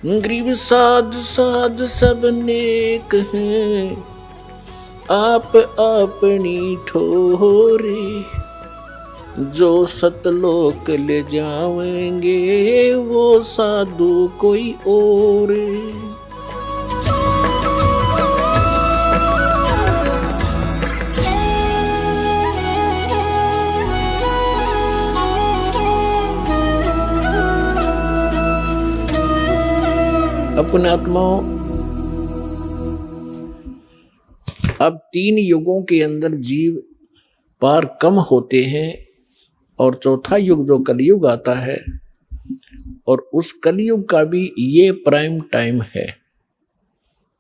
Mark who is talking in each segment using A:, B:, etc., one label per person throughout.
A: गरीब साध साध सब नेक हैं, आप अपनी ठोरे। जो सतलोक ले जाएंगे वो साधु कोई और। अपने आत्माओं, अब 3 युगों के अंदर जीव पार कम होते हैं और चौथा युग जो कलयुग आता है, और उस कलयुग का भी ये प्राइम टाइम है।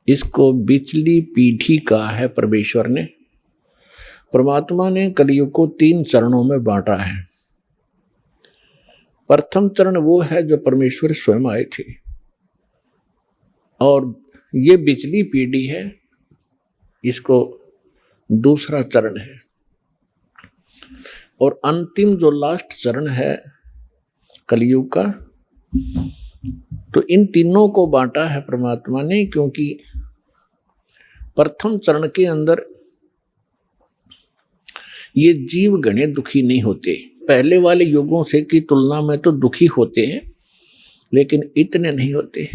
A: इसको बिचली पीढ़ी कहा है परमेश्वर ने। परमात्मा ने कलयुग को 3 चरणों में बांटा है। प्रथम चरण वो है जो परमेश्वर स्वयं आए थे, और ये बिचली पीढ़ी है, इसको दूसरा चरण है। और अंतिम जो लास्ट चरण है कलयुग का, तो इन तीनों को बांटा है परमात्मा ने, क्योंकि प्रथम चरण के अंदर ये जीव घने दुखी नहीं होते। पहले वाले युगों से की तुलना में तो दुखी होते हैं, लेकिन इतने नहीं होते।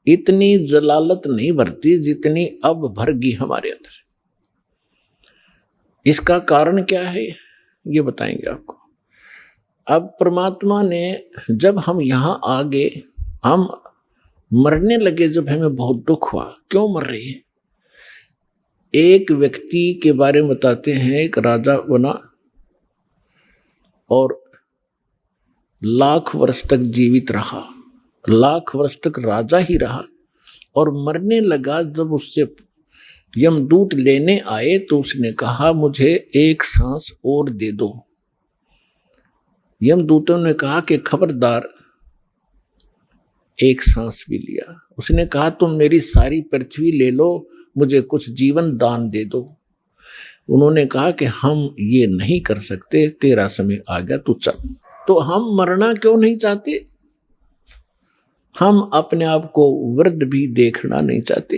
A: इतनी जलालत नहीं भरती जितनी अब भरगी हमारे अंदर। इसका कारण क्या है ये बताएंगे आपको। अब परमात्मा ने, जब हम यहां आ गए, हम मरने लगे, जब हमें बहुत दुख हुआ। क्यों मर रहे हैं? एक व्यक्ति के बारे में बताते हैं, एक राजा बना और लाख वर्ष तक जीवित रहा, लाख वर्ष तक राजा ही रहा, और मरने लगा। जब उससे यमदूत लेने आए तो उसने कहा मुझे एक सांस और दे दो। यमदूतों ने कहा कि खबरदार, एक सांस भी लिया। उसने कहा तुम मेरी सारी पृथ्वी ले लो, मुझे कुछ जीवन दान दे दो। उन्होंने कहा कि हम ये नहीं कर सकते, तेरा समय आ गया, तू चल। तो हम मरना क्यों नहीं चाहते? हम अपने आप को वृद्ध भी देखना नहीं चाहते।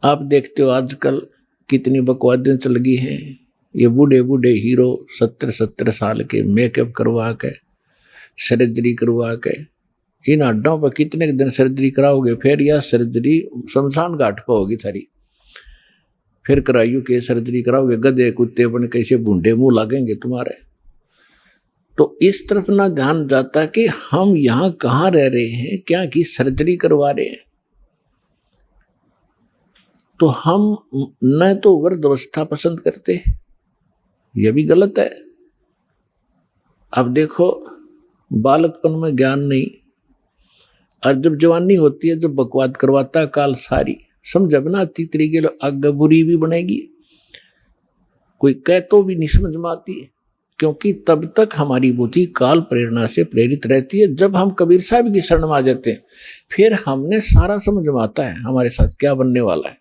A: आप देखते हो आजकल कितनी बकवादें चल गई हैं। ये बूढ़े बूढ़े हीरो 70-70 साल के मेकअप करवा के, सर्जरी करवा के, इन हड्डों पर कितने दिन सर्जरी कराओगे? फिर यह सर्जरी शमशान घाट पर होगी सारी। फिर कराइयो के सर्जरी कराओगे, गधे कुत्ते बन कैसे बूढ़े मुंह लगेंगे तुम्हारे। तो इस तरफ ना ध्यान जाता कि हम यहां कहां रह रहे हैं, क्या की सर्जरी करवा रहे हैं। तो हम न तो वृद्धावस्था पसंद करते, यह भी गलत है। अब देखो, बालकपन में ज्ञान नहीं, और जब जवानी होती है, जब बकवाद करवाता है काल सारी, समझ अब ना आती तरीके आगे बुरी भी बनेगी, कोई कह तो भी नहीं समझ में आती है। क्योंकि तब तक हमारी बुद्धि काल प्रेरणा से प्रेरित रहती है। जब हम कबीर साहब की शरण में आ जाते हैं, फिर हमने सारा समझ में आता है हमारे साथ क्या बनने वाला है।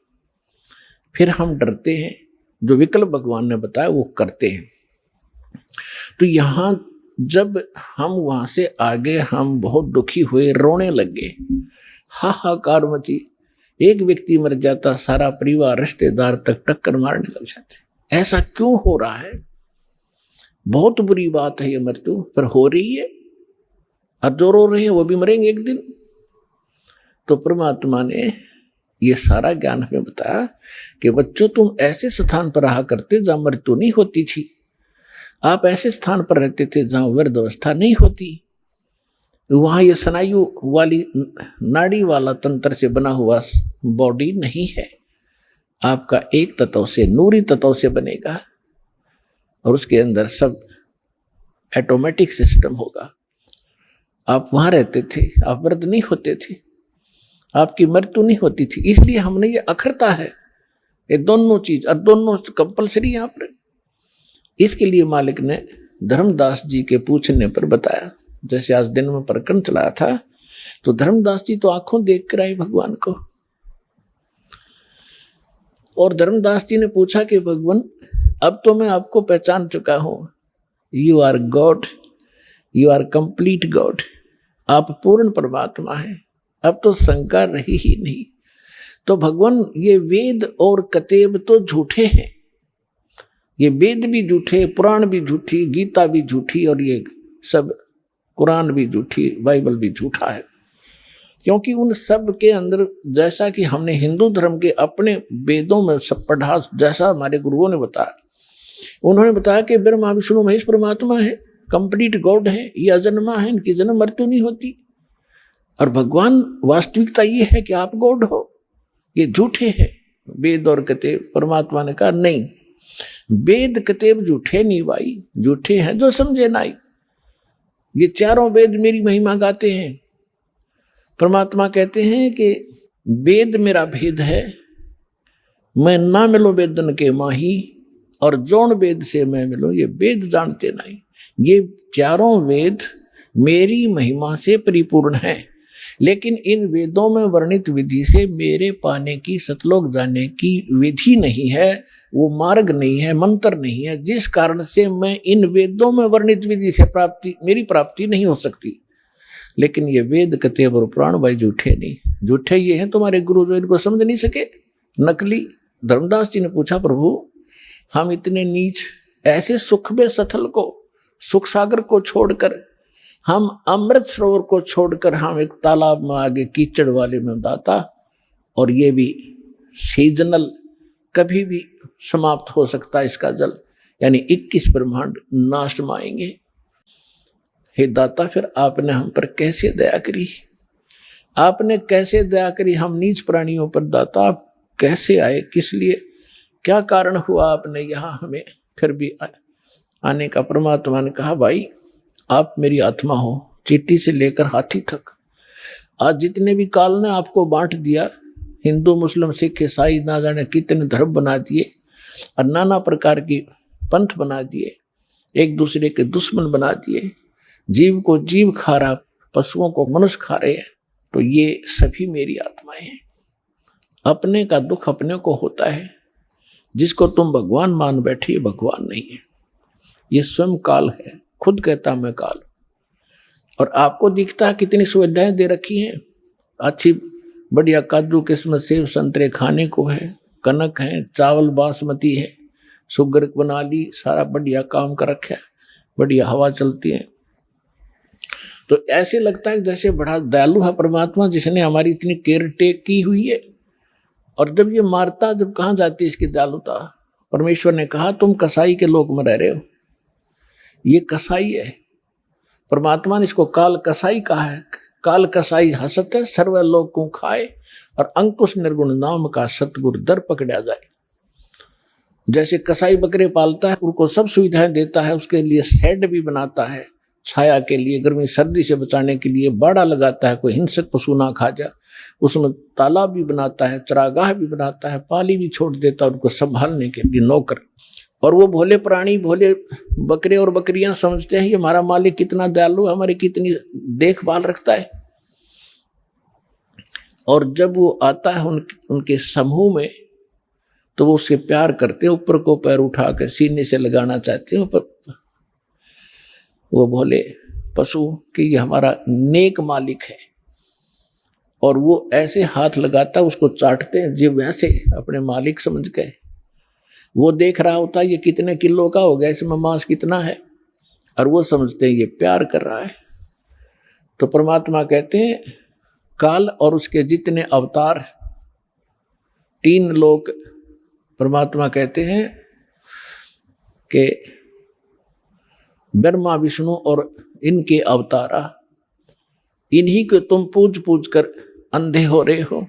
A: फिर हम डरते हैं, जो विकल्प भगवान ने बताया वो करते हैं। तो यहाँ जब हम वहां से आगे, हम बहुत दुखी हुए, रोने लगे, हाहाकार मची। एक व्यक्ति मर जाता, सारा परिवार रिश्तेदार तक टक्कर मारने लग जाते। ऐसा क्यों हो रहा है? बहुत बुरी बात है ये मृत्यु, पर हो रही है, और जो रो रहे हैं वो भी मरेंगे एक दिन। तो परमात्मा ने ये सारा ज्ञान हमें बताया कि बच्चों, तुम ऐसे स्थान पर रहा करते जहां मृत्यु नहीं होती थी। आप ऐसे स्थान पर रहते थे जहां वृद्धावस्था नहीं होती। वहां ये स्नायु वाली, नाड़ी वाला तंत्र से बना हुआ बॉडी नहीं है। आपका एक तत्व से, नूरी तत्व से बनेगा, और उसके अंदर सब ऑटोमेटिक सिस्टम होगा। आप वहां रहते थे, आप वृद्ध नहीं होते थे, आपकी मृत्यु नहीं होती थी। इसलिए हमने ये अखरता है, ये दोनों चीज, और दोनों कंपलसरी यहाँ पर। इसके लिए मालिक ने धर्मदास जी के पूछने पर बताया। जैसे आज दिन में प्रकरण चलाया था, तो धर्मदास जी तो आंखों देख कर आए भगवान को, और धर्मदास जी ने पूछा कि भगवान, अब तो मैं आपको पहचान चुका हूं, you are God, you are complete God. आप पूर्ण परमात्मा हैं, अब तो शंका रही ही नहीं। तो भगवान ये वेद और कतेब तो झूठे हैं, ये वेद भी झूठे, पुराण भी झूठी, गीता भी झूठी, और ये सब कुरान भी झूठी, बाइबल भी झूठा है। क्योंकि उन सब के अंदर, जैसा कि हमने हिंदू धर्म के अपने वेदों में सब पढ़ा, जैसा हमारे गुरुओं ने बताया, उन्होंने बताया कि ब्रह्मा विष्णु महेश परमात्मा है, कंप्लीट गॉड है, ये अजन्मा है, इनकी जन्म मृत्यु नहीं होती। और भगवान वास्तविकता ये है कि आप गॉड हो, ये झूठे हैं वेद और कतेब। परमात्मा ने कहा नहीं, वेद कतेब झूठे नहीं भाई, झूठे हैं जो समझे नाई। ये चारों वेद मेरी महिमा गाते हैं। परमात्मा कहते हैं कि वेद मेरा भेद है, मैं ना मिलो वेदन के माही, और जौन वेद से मैं मिलो ये वेद जानते नहीं। ये चारों वेद मेरी महिमा से परिपूर्ण हैं, लेकिन इन वेदों में वर्णित विधि से मेरे पाने की, सतलोक जाने की विधि नहीं है, वो मार्ग नहीं है, मंत्र नहीं है, जिस कारण से मैं इन वेदों में वर्णित विधि से मेरी प्राप्ति नहीं हो सकती। लेकिन ये वेद कतेब और पुराण भाई झूठे नहीं, झूठे ये हैं तुम्हारे गुरु जो इनको समझ नहीं सके, नकली। धर्मदास जी ने पूछा, प्रभु हम इतने नीच, ऐसे सुख में सथल को, सुख सागर को छोड़कर, हम अमृत सरोवर को छोड़कर हम एक तालाब में आगे कीचड़ वाले में दाता, और ये भी सीजनल, कभी भी समाप्त हो सकता है इसका जल, यानी 21 ब्रह्मांड नाश में आएंगे। हे दाता, फिर आपने हम पर कैसे दया करी, आपने कैसे दया करी हम नीच प्राणियों पर दाता, आप कैसे आए, किस लिए, क्या कारण हुआ आपने यहाँ हमें फिर भी आने का। परमात्मा ने कहा, भाई आप मेरी आत्मा हो, चींटी से लेकर हाथी तक। आज जितने भी काल ने आपको बांट दिया, हिंदू मुस्लिम सिख ईसाई ना जाने कितने धर्म बना दिए, और नाना प्रकार की पंथ बना दिए, एक दूसरे के दुश्मन बना दिए, जीव को जीव खा रहा, पशुओं को मनुष्य खा रहे हैं, तो ये सभी मेरी आत्माएं हैं। अपने का दुख अपने को होता है, जिसको तुम भगवान मान बैठे, ये भगवान नहीं है, ये स्वयं काल है, खुद कहता मैं काल। और आपको दिखता है कितनी सुविधाएं दे रखी हैं, अच्छी बढ़िया काजू किस्मत सेब संतरे खाने को है, कनक है, चावल बासमती है, शुगर बना ली, सारा बढ़िया काम कर रखा है, बढ़िया हवा चलती है। तो ऐसे लगता है जैसे बड़ा दयालु है परमात्मा, जिसने हमारी इतनी केयर टेक की हुई है। और जब ये मारता, जब कहाँ जाती है इसकी दयालुता। परमेश्वर ने कहा तुम कसाई के लोक में रह रहे हो, ये कसाई है। परमात्मा ने इसको काल कसाई कहा है। काल कसाई हसत है, सर्व लोक को खाए, और अंकुश निर्गुण नाम का सतगुरु दर पकड़ा जाए। जैसे कसाई बकरे पालता है, उनको सब सुविधाएं देता है, उसके लिए शेड भी बनाता है, छाया के लिए, गर्मी सर्दी से बचाने के लिए बाड़ा लगाता है, कोई हिंसक पशु ना खा जाए, उसमें तालाब भी बनाता है, चरागाह भी बनाता है, पाली भी छोड़ देता है उनको संभालने के लिए नौकर। और वो भोले प्राणी, भोले बकरे और बकरियां समझते हैं ये हमारा मालिक कितना दयालु, हमारी कितनी देखभाल रखता है। और जब वो आता है उनके समूह में, तो वो उससे प्यार करते हैं, ऊपर को पैर उठा कर सीने से लगाना चाहते हैं, पर वो भोले पशु कि ये हमारा नेक मालिक है। और वो ऐसे हाथ लगाता है, उसको चाटते हैं, जो वैसे अपने मालिक समझ गए। वो देख रहा होता है ये कितने किलो का हो गया, इसमें मांस कितना है, और वो समझते हैं ये प्यार कर रहा है। तो परमात्मा कहते हैं काल और उसके जितने अवतार, 3 लोक, परमात्मा कहते हैं कि ब्रह्मा विष्णु और इनके अवतारा, इन्हीं को तुम पूज पूज कर अंधे हो रहे हो।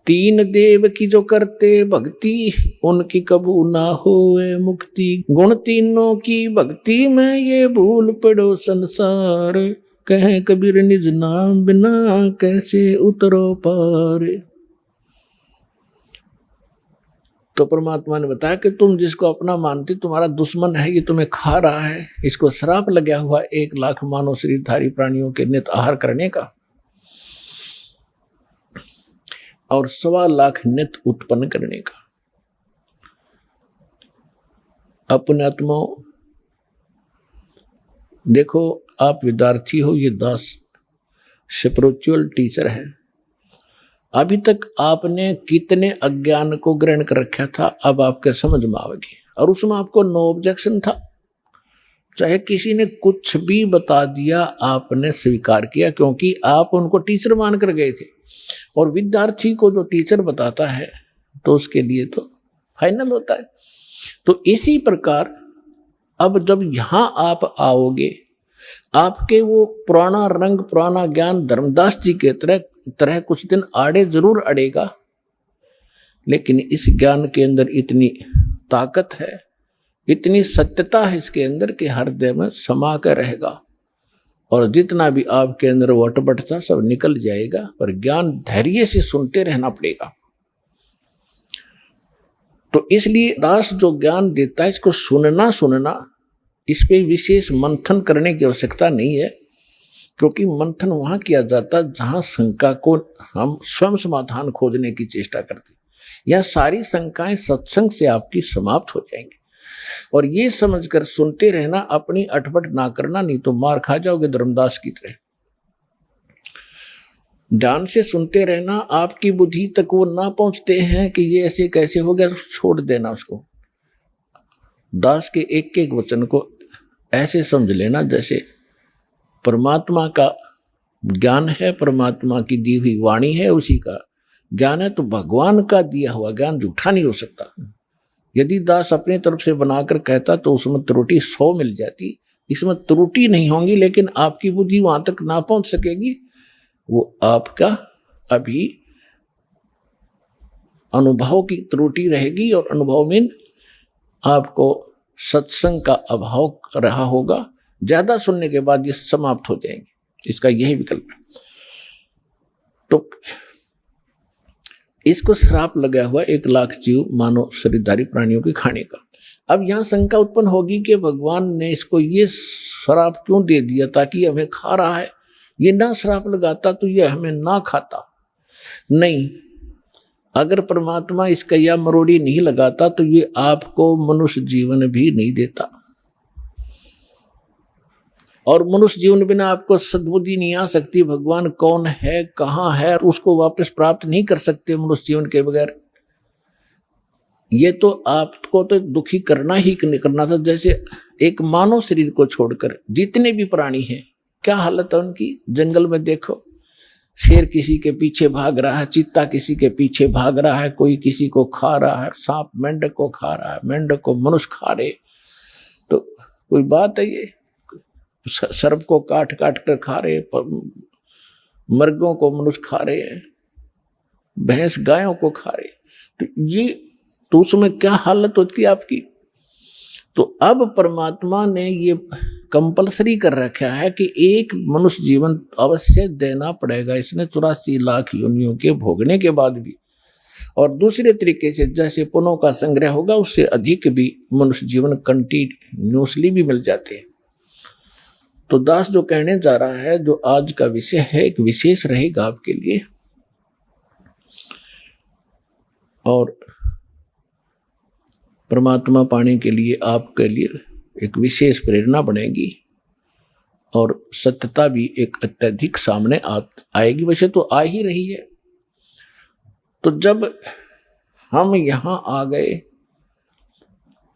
A: 3 देव की जो करते भक्ति, उनकी कबू ना होए मुक्ति। गुण तीनों की भक्ति में ये भूल पड़ो संसार, कहे कबीर निज नाम बिना कैसे उतरो पार। तो परमात्मा ने बताया कि तुम जिसको अपना मानते, तुम्हारा दुश्मन है, ये तुम्हें खा रहा है, इसको श्राप लगा हुआ 1 लाख मानव शरीरधारी प्राणियों के नित आहार करने का, और 1.25 लाख नित उत्पन्न करने का। अपने आत्माओं देखो, आप विद्यार्थी हो, ये दास स्पिरिचुअल टीचर है। अभी तक आपने कितने अज्ञान को ग्रहण कर रखा था, अब आपके समझ में आवेगी। और उसमें आपको नो ऑब्जेक्शन था, चाहे किसी ने कुछ भी बता दिया आपने स्वीकार किया, क्योंकि आप उनको टीचर मानकर गए थे। और विद्यार्थी को जो टीचर बताता है तो उसके लिए तो फाइनल होता है। तो इसी प्रकार अब जब यहां आप आओगे, आपके वो पुराना रंग पुराना ज्ञान धर्मदास जी के तरह कुछ दिन आड़े जरूर अड़ेगा, लेकिन इस ज्ञान के अंदर इतनी ताकत है, इतनी सत्यता है इसके अंदर कि हृदय में समा कर रहेगा। और जितना भी आपके अंदर वटपट था सब निकल जाएगा। पर ज्ञान धैर्य से सुनते रहना पड़ेगा। तो इसलिए दास जो ज्ञान देता है, इसको सुनना, इस पे विशेष मंथन करने की आवश्यकता नहीं है, क्योंकि मंथन वहां किया जाता है जहां शंका को हम स्वयं समाधान खोजने की चेष्टा करते हैं। यह सारी शंकाएं सत्संग से आपकी समाप्त हो जाएंगी। और ये समझकर सुनते रहना, अपनी अटपट ना करना, नहीं तो मार खा जाओगे धर्मदास की तरह। ध्यान से सुनते रहना, आपकी बुद्धि तक वो ना पहुंचते हैं कि ये ऐसे कैसे हो गया, छोड़ देना उसको। दास के एक एक वचन को ऐसे समझ लेना जैसे परमात्मा का ज्ञान है, परमात्मा की दी हुई वाणी है, उसी का ज्ञान है। तो भगवान का दिया हुआ ज्ञान झूठा नहीं हो सकता। यदि दास अपनी तरफ से बनाकर कहता तो उसमें त्रुटि 100 मिल जाती, इसमें त्रुटि नहीं होंगी, लेकिन आपकी बुद्धि वहां तक ना पहुंच सकेगी। वो आपका अभी अनुभव की त्रुटि रहेगी, और अनुभव में आपको सत्संग का अभाव रहा होगा। ज्यादा सुनने के बाद ये समाप्त हो जाएंगे, इसका यही विकल्प है। तो इसको श्राप लगा हुआ 1 लाख जीव मानव शरीरधारी प्राणियों के खाने का। अब यहां शंका उत्पन्न होगी कि भगवान ने इसको ये श्राप क्यों दे दिया, ताकि हमें खा रहा है। ये ना श्राप लगाता तो ये हमें ना खाता। नहीं, अगर परमात्मा इसका या मरोड़ी नहीं लगाता तो ये आपको मनुष्य जीवन भी नहीं देता। और मनुष्य जीवन बिना आपको सद्बुद्धि नहीं आ सकती। भगवान कौन है, कहाँ है, उसको वापस प्राप्त नहीं कर सकते मनुष्य जीवन के बगैर। ये तो आपको तो दुखी करना ही करना था। जैसे एक मानव शरीर को छोड़कर जितने भी प्राणी हैं, क्या हालत है उनकी। जंगल में देखो, शेर किसी के पीछे भाग रहा है, चीता किसी के पीछे भाग रहा है, कोई किसी को खा रहा है, सांप मेंढक को खा रहा है, मेंढक को मनुष्य खा रहे। तो कोई बात है ये, सर्प को काट काट कर खा रहे, मर्गों को मनुष्य खा रहे हैं, भैंस गायों को खा रहे। तो ये तो उसमें क्या हालत होती है आपकी। तो अब परमात्मा ने ये कंपलसरी कर रखा है कि एक मनुष्य जीवन अवश्य देना पड़ेगा। इसने 84 लाख योनियों के भोगने के बाद भी। और दूसरे तरीके से जैसे पुण्यों का संग्रह होगा, उससे अधिक भी मनुष्य जीवन कंटिन्यूसली भी मिल जाते हैं। तो दास जो कहने जा रहा है, जो आज का विषय है, एक विशेष रहेगा आपके लिए। और परमात्मा पाने के लिए आपके लिए एक विशेष प्रेरणा बनेगी, और सत्यता भी एक अत्यधिक सामने आएगी। वैसे तो आ ही रही है। तो जब हम यहां आ गए,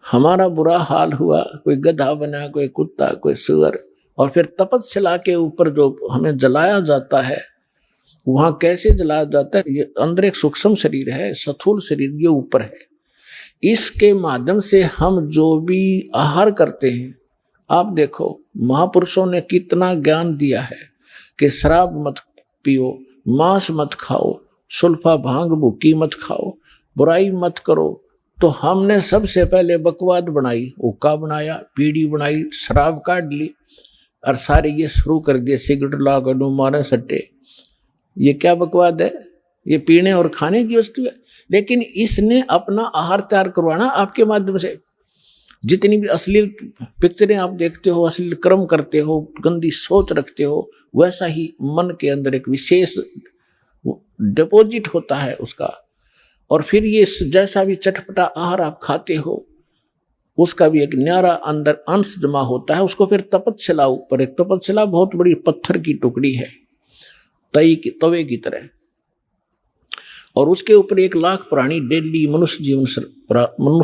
A: हमारा बुरा हाल हुआ, कोई गधा बना, कोई कुत्ता, कोई सुअर, और फिर तपस्या के ऊपर जो हमें जलाया जाता है, वहां कैसे जलाया जाता है। ये अंदर एक सूक्ष्म शरीर है, स्थूल शरीर ये ऊपर है। इसके माध्यम से हम जो भी आहार करते हैं, आप देखो महापुरुषों ने कितना ज्ञान दिया है कि शराब मत पियो, मांस मत खाओ, सुल्फा भांग भूकी मत खाओ, बुराई मत करो। तो हमने सबसे पहले बकवाद बनाई, हुक्का बनाया, बीड़ी बनाई, शराब काट ली, और सारे ये शुरू कर दिए, सिगरेट ला कर मारे सट्टे। ये क्या बकवाद है, ये पीने और खाने की वस्तु है। लेकिन इसने अपना आहार तैयार करवाना आपके माध्यम से। जितनी भी अश्लील पिक्चरें आप देखते हो, अश्लील कर्म करते हो, गंदी सोच रखते हो, वैसा ही मन के अंदर एक विशेष डिपॉजिट होता है उसका। और फिर ये जैसा भी चटपटा आहार आप खाते हो, उसका भी एक न्यारा अंदर अंश जमा होता है। उसको फिर तपतशिला ऊपर, एक तपतशिला बहुत बड़ी पत्थर की टुकड़ी है, तवे की तरह, और उसके ऊपर 1,00,000 प्राणी डेली मनुष्य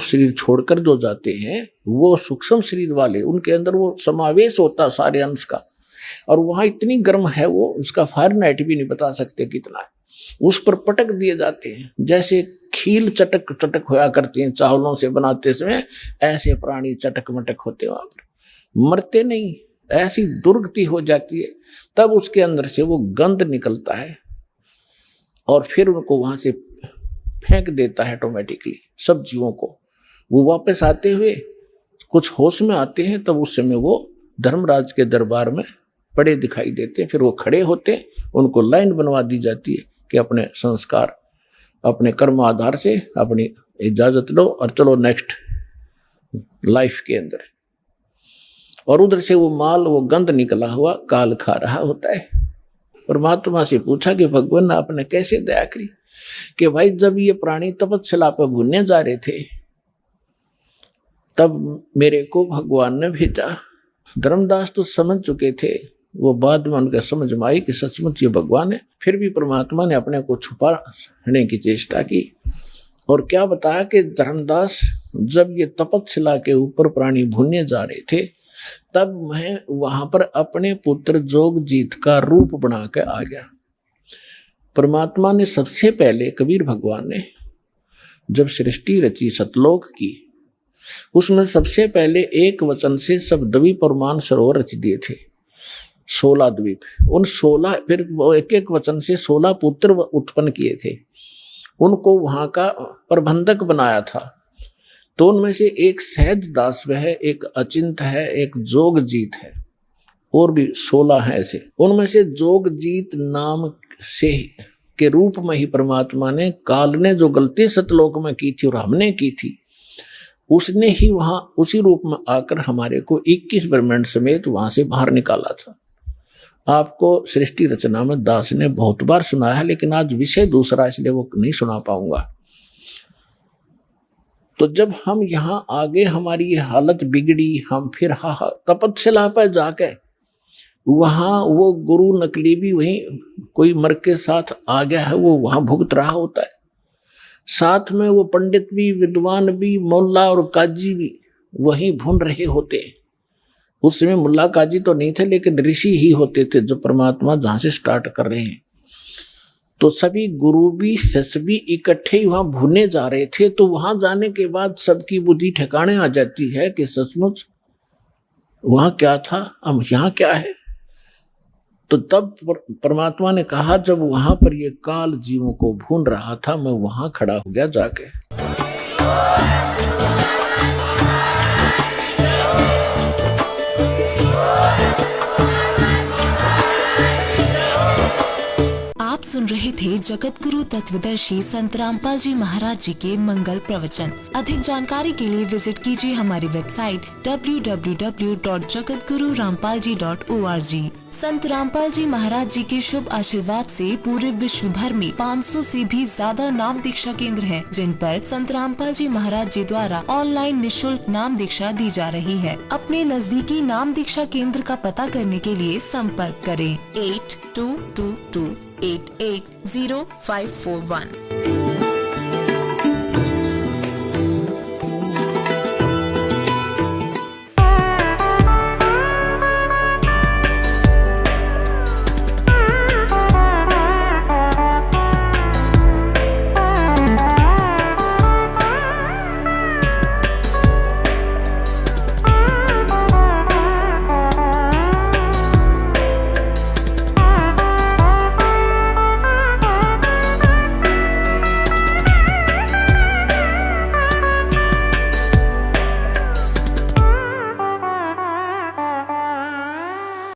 A: शरीर छोड़कर जो जाते हैं, वो सूक्ष्म शरीर वाले, उनके अंदर वो समावेश होता है सारे अंश का। और वहां इतनी गर्म है वो, उसका फारेनहाइट भी नहीं बता सकते कितना है। उस पर पटक दिए जाते हैं, जैसे खील चटक चटक होया करती हैं चावलों से बनाते समय, ऐसे प्राणी चटक मटक होते वहां पर, मरते नहीं, ऐसी दुर्गति हो जाती है। तब उसके अंदर से वो गंध निकलता है और फिर उनको वहां से फेंक देता है ऑटोमेटिकली सब जीवों को। वो वापस आते हुए कुछ होश में आते हैं, तब उस समय वो धर्मराज के दरबार में पड़े दिखाई देते हैं। फिर वो खड़े होते हैं, उनको लाइन बनवा दी जाती है कि अपने संस्कार, अपने कर्म आधार से अपनी इजाजत लो और चलो नेक्स्ट लाइफ के अंदर। और उधर से वो माल, वो गंध निकला हुआ काल खा रहा होता है। परमात्मा से पूछा कि भगवान आपने कैसे दया करी कि भाई जब ये प्राणी तपस्या पर भूनने जा रहे थे, तब मेरे को भगवान ने भेजा। धर्मदास तो समझ चुके थे, वो बाद में उनके समझ में आई कि सचमुच ये भगवान है। फिर भी परमात्मा ने अपने को छुपाने की चेष्टा की और क्या बताया कि धर्मदास जब ये तपस्या के ऊपर प्राणी भूनने जा रहे थे, तब मैं वहां पर अपने पुत्र जोगजीत का रूप बना के आ गया। परमात्मा ने सबसे पहले, कबीर भगवान ने जब सृष्टि रची सतलोक की, उसमें सबसे पहले एक वचन से सब द्वीप और मानसरोवर रच दिए थे, 16 द्वीप। उन 16 फिर वो एक एक वचन से 16 पुत्र उत्पन्न किए थे, उनको वहां का प्रबंधक बनाया था। तो उनमें से एक सहज दास है, एक अचिंत है, एक जोगजीत है, और भी 16 है ऐसे। उनमें से जोगजीत नाम से के रूप में ही परमात्मा ने, काल ने जो गलती सतलोक में की थी और हमने की थी, उसने ही वहां उसी रूप में आकर हमारे को 21 ब्रह्मांड समेत वहां से बाहर निकाला था। आपको सृष्टि रचना में दास ने बहुत बार सुना है, लेकिन आज विषय दूसरा, इसलिए वो नहीं सुना पाऊंगा। तो जब हम यहाँ आगे हमारी ये हालत बिगड़ी, हम फिर तपस्या पर जाके वहां वो गुरु नकली भी वहीं कोई मर के साथ आ गया है, वो वहां भुगत रहा होता है। साथ में वो पंडित भी, विद्वान भी, मुल्ला और काजी भी वहीं भून रहे होते। उस समय मुल्ला काजी तो नहीं थे, लेकिन ऋषि ही होते थे जो परमात्मा जहां से स्टार्ट कर रहे हैं। तो सभी गुरु भी, शिष्य भी इकट्ठे ही वहां भूने जा रहे थे। तो वहां जाने के बाद सबकी बुद्धि ठिकाने आ जाती है कि सचमुच वहां क्या था, अब यहाँ क्या है। तो तब परमात्मा ने कहा, जब वहां पर ये काल जीवों को भून रहा था, मैं वहां खड़ा हो गया जाके।
B: आप सुन रहे थे जगत गुरु तत्वदर्शी संत रामपाल जी महाराज जी के मंगल प्रवचन। अधिक जानकारी के लिए विजिट कीजिए हमारी वेबसाइट www.jagatgururampalji.org। संत रामपाल जी महाराज जी के शुभ आशीर्वाद से पूरे विश्व भर में 500 से भी ज्यादा नाम दीक्षा केंद्र हैं, जिन पर संत रामपाल जी महाराज जी द्वारा ऑनलाइन निशुल्क नाम दीक्षा दी जा रही है। अपने नजदीकी नाम दीक्षा केंद्र का पता करने के लिए संपर्क करें 8222880541।